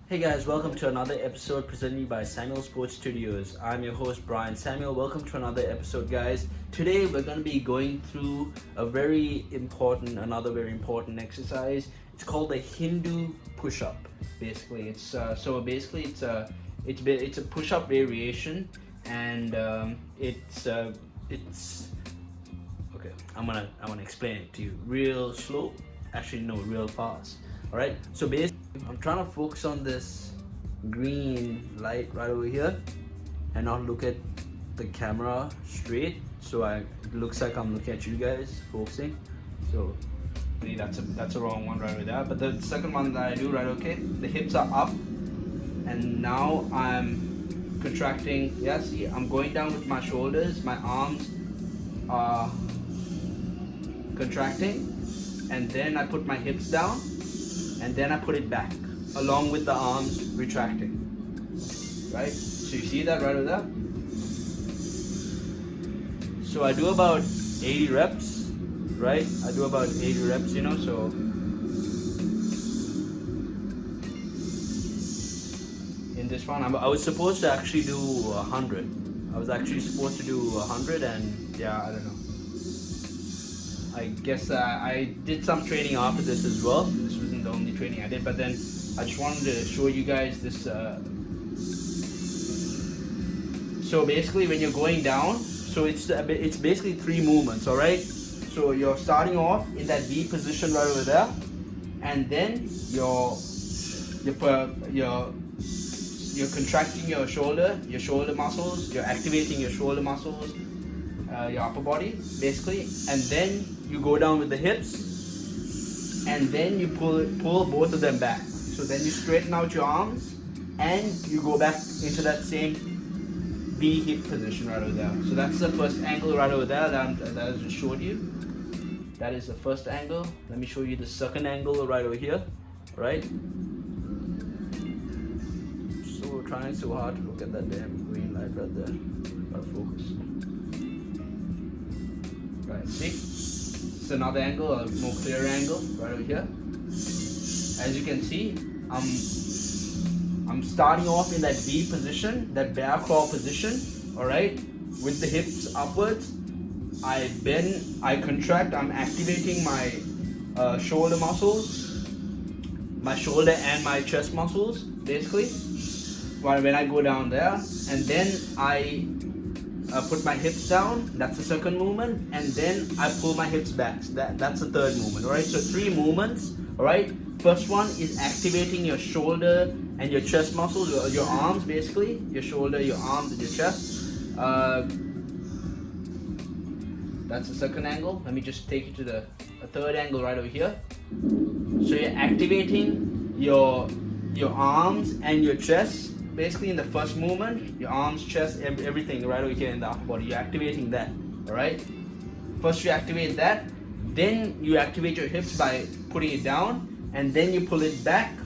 Hey guys, welcome to another episode presented by Samuel Sports Studios. I'm your host Brian Samuel. Welcome to another episode, guys. Today we're going to be going through another very important exercise. It's called the Hindu push-up. Basically, it's a push-up variation, and it's okay. I'm gonna explain it to you real slow. Actually, no, real fast. All right. So basically, I'm trying to focus on this green light right over here and not look at the camera straight, so it looks like I'm looking at you guys focusing. So that's a wrong one right over there. But the second one that I do, right, okay, the hips are up and now I'm contracting. Yeah, see, I'm going down with my shoulders, my arms are contracting, and then I put my hips down and then I put it back along with the arms retracting, right? So you see that right over there? So I do about 80 reps, right? I do about 80 reps, so in this one, I was supposed to actually do 100. I was actually supposed to do 100, and yeah, I don't know. I guess I did some training after this as well. This wasn't the only training I did, but then I just wanted to show you guys this. So basically, when you're going down, so it's basically three movements. All right. So you're starting off in that V position right over there, and then you're contracting your shoulder muscles. You're activating your shoulder muscles, your upper body, basically, and then you go down with the hips, and then you pull both of them back. So then you straighten out your arms, and you go back into that same V hip position right over there. So that's the first angle right over there that I just showed you. That is the first angle. Let me show you the second angle right over here, right? So trying so hard to look at that damn green light right there. Gotta focus. Right, see? It's another angle, a more clear angle right over here. As you can see, I'm starting off in that V position, that bear crawl position, all right, with the hips upwards. I bend, I contract, I'm activating my shoulder muscles, my shoulder and my chest muscles, basically, when I go down there, and then I put my hips down. That's the second movement, and then I pull my hips back. So that's the third movement. All right. So three movements. All right. First one is activating your shoulder and your chest muscles, your arms, basically, your shoulder, your arms, and your chest. That's the second angle. Let me just take you to the third angle right over here. So you're activating your arms and your chest. Basically, in the first movement, your arms, chest, everything right over here in the upper body, you're activating that. All right. First, you activate that, then you activate your hips by putting it down, and then you pull it back.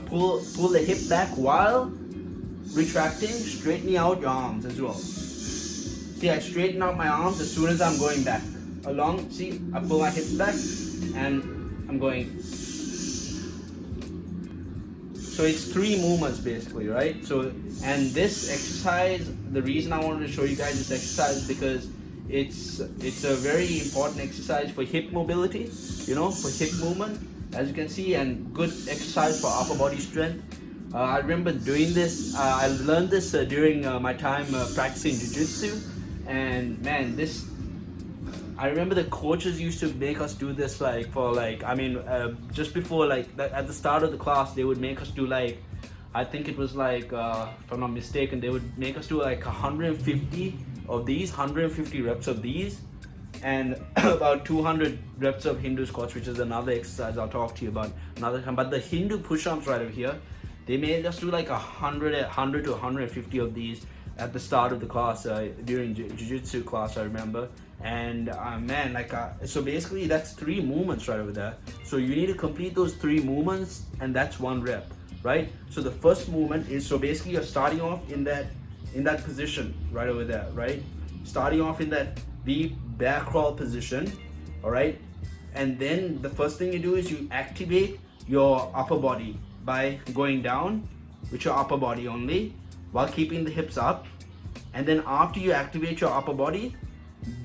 Pull the hip back while retracting, straightening out your arms as well. See, I straighten out my arms as soon as I'm going back. Along, see, I pull my hips back, and I'm going. So it's three movements basically, right? So, and this exercise, the reason I wanted to show you guys this exercise is because it's a very important exercise for hip mobility, for hip movement, as you can see, and good exercise for upper body strength. I remember doing this. I learned this during my time practicing jiu-jitsu, and man, I remember the coaches used to make us do this just before at the start of the class they would make us do I think it was if I'm not mistaken, they would make us do 150 of these, 150 reps of these, and about 200 reps of Hindu squats, which is another exercise I'll talk to you about another time. But the Hindu push-ups right over here, they made us do 100 to 150 of these at the start of the class during jiu-jitsu class, I remember. And man, so basically that's three movements right over there. So you need to complete those three movements, and that's one rep, right? So the first movement is, so basically you're starting off in that position right over there, right? Starting off in that V bear crawl position, all right? And then the first thing you do is you activate your upper body. by going down with your upper body only while keeping the hips up, and then after you activate your upper body,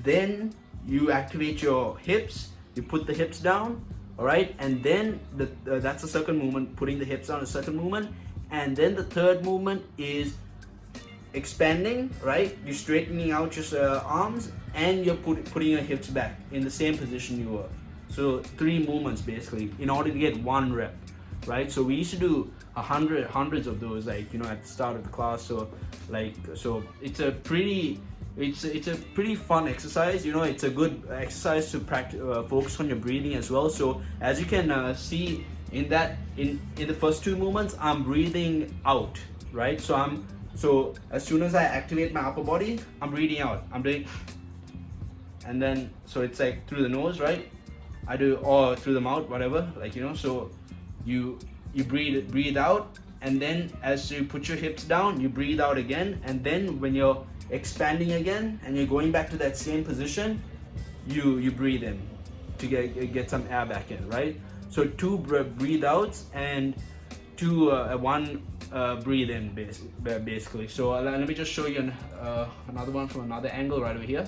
then you activate your hips, you put the hips down, all right, and then that's the second movement, putting the hips down, the second movement. And then the third movement is expanding, right? You're straightening out your arms, and you're putting your hips back in the same position you were. So 3 movements basically in order to get 1 rep, right? So we used to do hundreds of those, like, you know, at the start of the class. So it's a pretty fun exercise. You know, it's a good exercise to practice, focus on your breathing as well. So as you can see in the first 2 movements, I'm breathing out, right? So as soon as I activate my upper body, I'm breathing out. I'm doing, and then so it's like through the nose, right? I do, or through the mouth, whatever, like, you know. So you breathe out, and then as you put your hips down, you breathe out again, and then when you're expanding again and you're going back to that same position, you breathe in to get some air back in, right? So 2 breathe outs and 1 breathe in basically. So let me just show you another one from another angle right over here.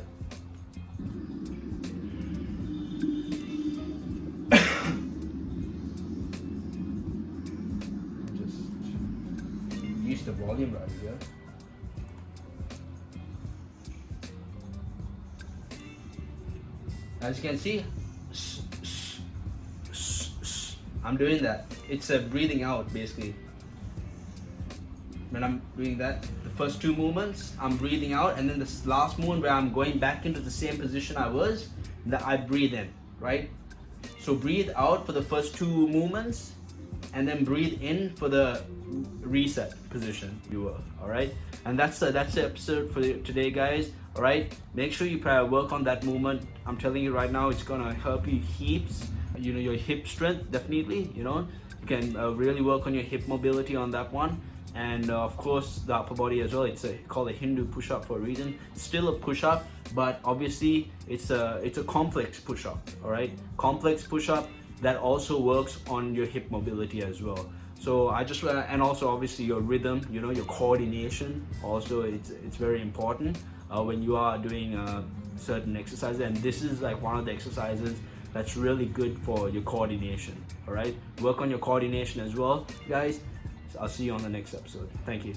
Just use the volume right here. As you can see, I'm doing that. It's a breathing out basically. When I'm doing that, the first 2 movements, I'm breathing out, and then this last movement where I'm going back into the same position I was, that I breathe in, right? So breathe out for the first 2 movements, and then breathe in for the reset position you were, all right? And that's the episode for today, guys. All right, make sure you work on that movement. I'm telling you right now, it's gonna help you heaps. You know, your hip strength, definitely. You know, you can really work on your hip mobility on that one, and of course the upper body as well. It's called a Hindu push-up for a reason. It's still a push-up, but obviously it's a complex push-up. All right, complex push-up that also works on your hip mobility as well. So I just and also obviously your rhythm, you know, your coordination. Also, it's very important when you are doing certain exercises, and this is like one of the exercises that's really good for your coordination. All right, work on your coordination as well, guys. So I'll see you on the next episode. Thank you.